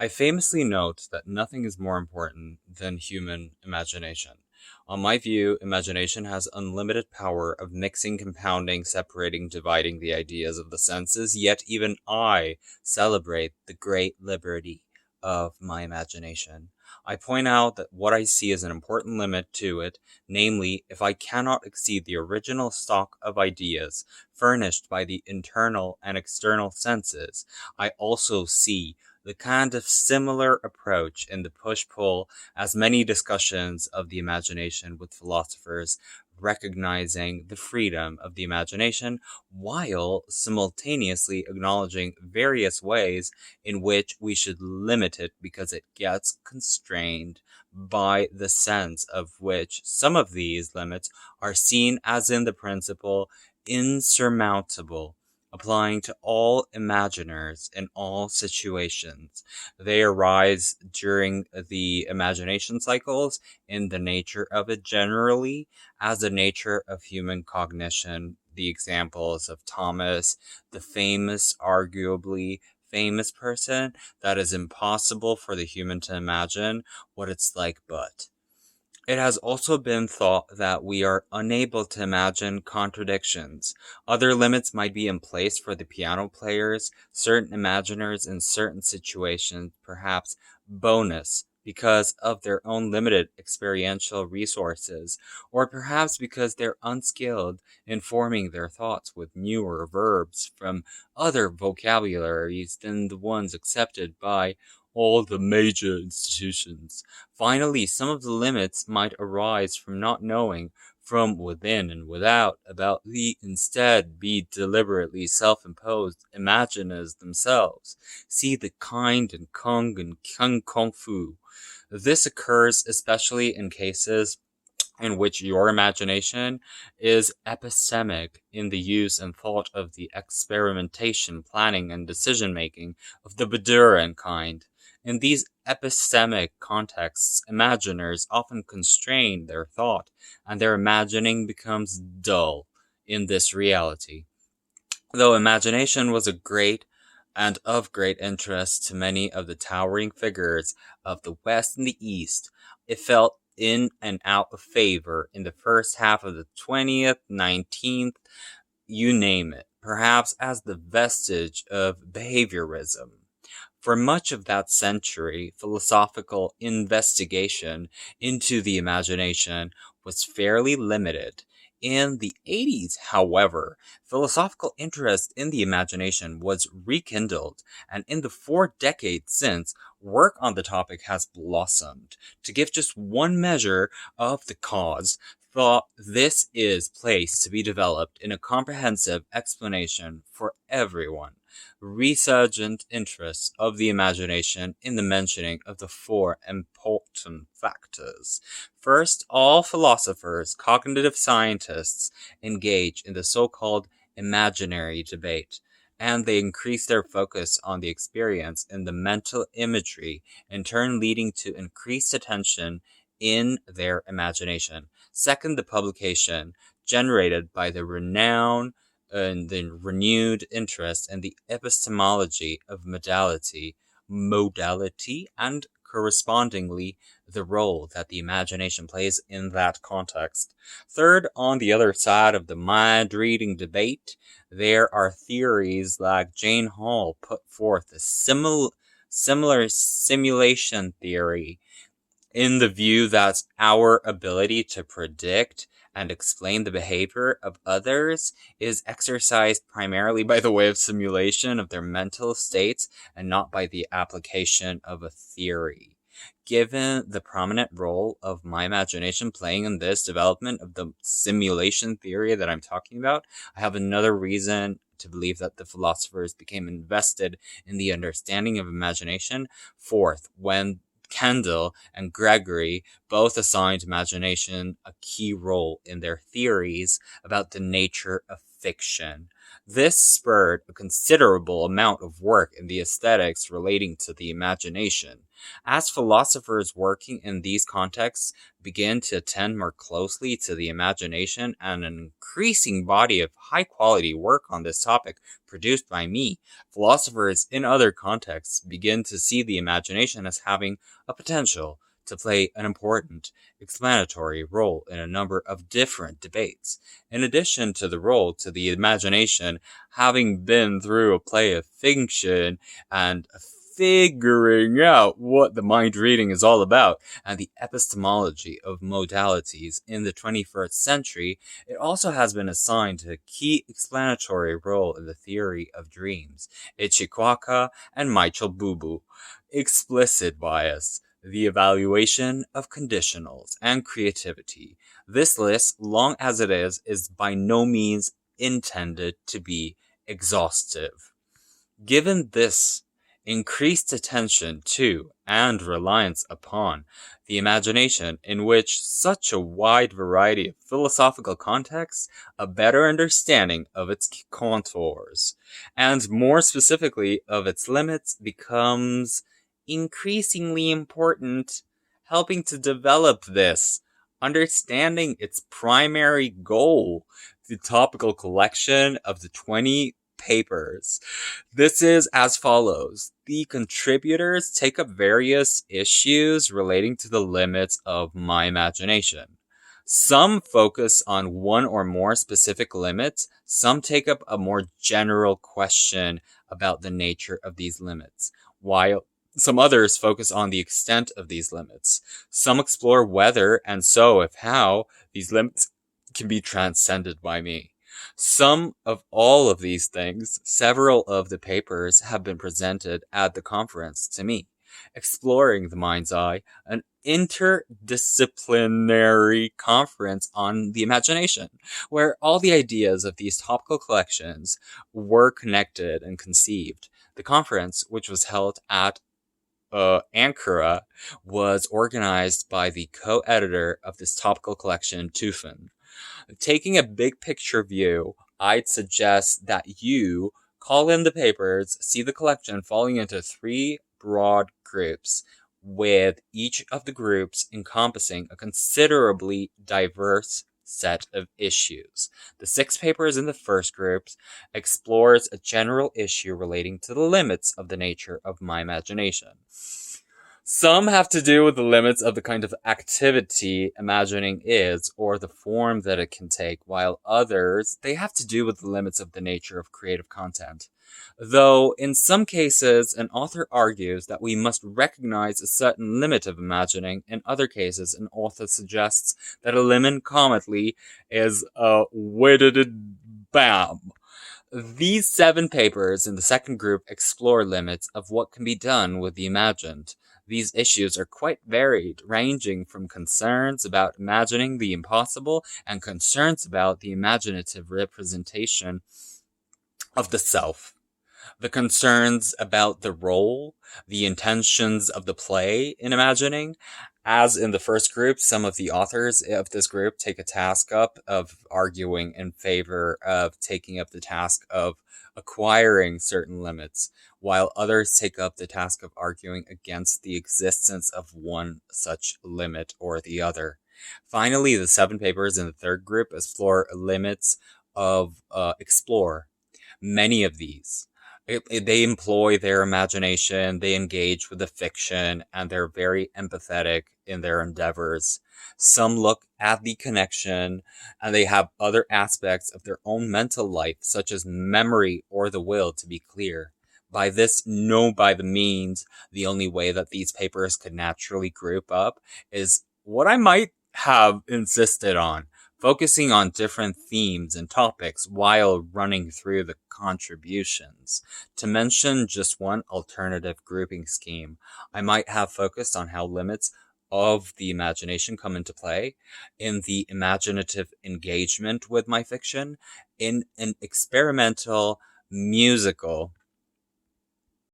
I famously note that nothing is more important than human imagination. On my view, imagination has unlimited power of mixing, compounding, separating, dividing the ideas of the senses, yet even I celebrate the great liberty of my imagination. I point out that what I see is an important limit to it, namely, if I cannot exceed the original stock of ideas furnished by the internal and external senses, I also see the kind of similar approach in the push pull as many discussions of the imagination with philosophers recognizing the freedom of the imagination while simultaneously acknowledging various ways in which we should limit it because it gets constrained by the sense of which some of these limits are seen as in the principle insurmountable, applying to all imaginers in all situations. They arise during the imagination cycles in the nature of it generally, as the nature of human cognition. The examples of Thomas, the famous, arguably famous person, that is impossible for the human to imagine what it's like but. It has also been thought that we are unable to imagine contradictions. Other limits might be in place for the piano players, certain imaginers in certain situations, perhaps bonus because of their own limited experiential resources, or perhaps because they're unskilled in forming their thoughts with newer verbs from other vocabularies than the ones accepted by all the major institutions. Finally, some of the limits might arise from not knowing from within and without about the instead be deliberately self-imposed imaginers themselves. See the kind and kung and kung fu. This occurs especially in cases in which your imagination is epistemic in the use and thought of the experimentation, planning, and decision making of the Baduran kind. In these epistemic contexts, imaginers often constrain their thought, and their imagining becomes dull in this reality. Though imagination was a great and of great interest to many of the towering figures of the West and the East, it fell in and out of favor in the first half of the 20th, 19th, you name it, perhaps as the vestige of behaviorism. For much of that century, philosophical investigation into the imagination was fairly limited. In the 80s, however, philosophical interest in the imagination was rekindled, and in the 4 decades since, work on the topic has blossomed. To give just one measure of the cause, thought this is placed to be developed in a comprehensive explanation for everyone. Resurgent interest of the imagination in the mentioning of the four important factors. First, all philosophers, cognitive scientists, engage in the so-called imaginary debate, and they increase their focus on the experience in the mental imagery, in turn leading to increased attention in their imagination. Second, the publication generated by the renown and the renewed interest in the epistemology of modality, and correspondingly the role that the imagination plays in that context. Third, on the other side of the mind-reading debate, there are theories like Jane Hall put forth a similar simulation theory in the view that our ability to predict and explain the behavior of others is exercised primarily by the way of simulation of their mental states and not by the application of a theory. Given the prominent role of my imagination playing in this development of the simulation theory that I'm talking about, I have another reason to believe that the philosophers became invested in the understanding of imagination. Fourth, when Kendall and Gregory both assigned imagination a key role in their theories about the nature of fiction. This spurred a considerable amount of work in the aesthetics relating to the imagination. As philosophers working in these contexts began to attend more closely to the imagination, and an increasing body of high quality work on this topic produced by me, philosophers in other contexts begin to see the imagination as having a potential to play an important explanatory role in a number of different debates. In addition to the role to the imagination having been through a play of fiction and figuring out what the mind reading is all about and the epistemology of modalities in the 21st century, it also has been assigned a key explanatory role in the theory of dreams, Ichikawa and Michael Bubu. Explicit bias, the evaluation of conditionals, and creativity. This list, long as it is by no means intended to be exhaustive. Given this increased attention to and reliance upon the imagination, in which such a wide variety of philosophical contexts, a better understanding of its contours, and more specifically of its limits, becomes increasingly important, helping to develop this, understanding its primary goal, the topical collection of the 20 papers. This is as follows. The contributors take up various issues relating to the limits of my imagination. Some focus on one or more specific limits. Some take up a more general question about the nature of these limits, while some others focus on the extent of these limits. Some explore whether, and so if how, these limits can be transcended by me. Some of all of these things, several of the papers have been presented at the conference to me. Exploring the Mind's Eye, an interdisciplinary conference on the imagination, where all the ideas of these topical collections were connected and conceived. The conference, which was held at Ankara, was organized by the co-editor of this topical collection, Tufan. Taking a big picture view, I'd suggest that you call in the papers, see the collection falling into 3 broad groups, with each of the groups encompassing a considerably diverse set of issues. The 6 papers in the first group explores a general issue relating to the limits of the nature of my imagination. Some have to do with the limits of the kind of activity imagining is, or the form that it can take, while others, they have to do with the limits of the nature of creative content. Though, in some cases, an author argues that we must recognize a certain limit of imagining, in other cases, an author suggests that a limit commonly is a weighted bam. These 7 papers in the second group explore limits of what can be done with the imagined. These issues are quite varied, ranging from concerns about imagining the impossible and concerns about the imaginative representation of the self. The concerns about the role, the intentions of the play in imagining. As in the first group, some of the authors of this group take a task up of arguing in favor of taking up the task of acquiring certain limits, while others take up the task of arguing against the existence of one such limit or the other. Finally, the 7 papers in the third group explore limits of explore. Many of these, they employ their imagination, they engage with the fiction, and they're very empathetic in their endeavors. Some look at the connection, and they have other aspects of their own mental life, such as memory or the will, to be clear. By this, no by the means, the only way that these papers could naturally group up is what I might have insisted on, focusing on different themes and topics while running through the contributions. To mention just one alternative grouping scheme, I might have focused on how limits of the imagination come into play in the imaginative engagement with my fiction in an experimental musical